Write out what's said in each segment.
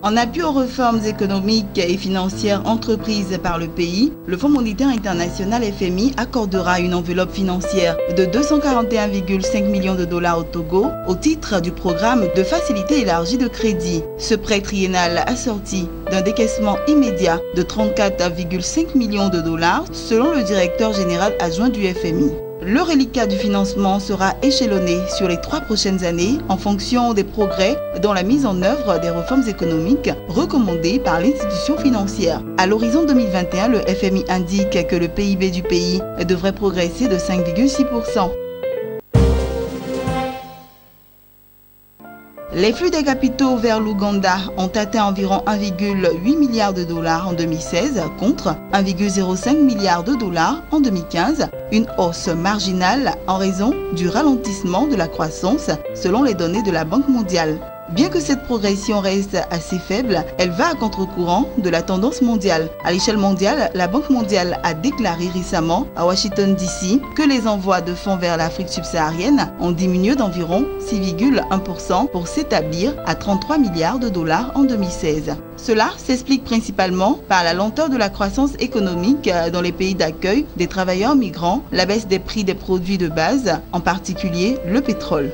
En appui aux réformes économiques et financières entreprises par le pays, le Fonds monétaire international FMI accordera une enveloppe financière de 241,5 millions de dollars au Togo au titre du programme de facilité élargie de crédit. Ce prêt triennal assorti d'un décaissement immédiat de 34,5 millions de dollars selon le directeur général adjoint du FMI. Le reliquat du financement sera échelonné sur les 3 prochaines années en fonction des progrès dans la mise en œuvre des réformes économiques recommandées par l'institution financière. À l'horizon 2021, le FMI indique que le PIB du pays devrait progresser de 5,6%. Les flux des capitaux vers l'Ouganda ont atteint environ 1,8 milliard de dollars en 2016 contre 1,05 milliard de dollars en 2015, une hausse marginale en raison du ralentissement de la croissance selon les données de la Banque mondiale. Bien que cette progression reste assez faible, elle va à contre-courant de la tendance mondiale. À l'échelle mondiale, la Banque mondiale a déclaré récemment à Washington DC que les envois de fonds vers l'Afrique subsaharienne ont diminué d'environ 6,1% pour s'établir à 33 milliards de dollars en 2016. Cela s'explique principalement par la lenteur de la croissance économique dans les pays d'accueil des travailleurs migrants, la baisse des prix des produits de base, en particulier le pétrole.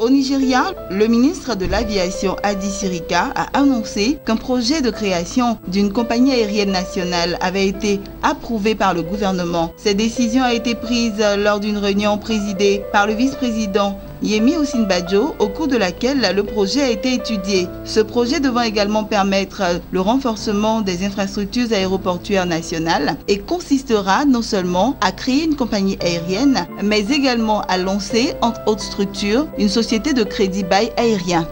Au Nigeria, le ministre de l'Aviation Hadi Sirika a annoncé qu'un projet de création d'une compagnie aérienne nationale avait été approuvé par le gouvernement. Cette décision a été prise lors d'une réunion présidée par le vice-président Yemi Osinbajo, au cours de laquelle le projet a été étudié. Ce projet devant également permettre le renforcement des infrastructures aéroportuaires nationales et consistera non seulement à créer une compagnie aérienne, mais également à lancer, entre autres structures, une société de crédit bail aérien.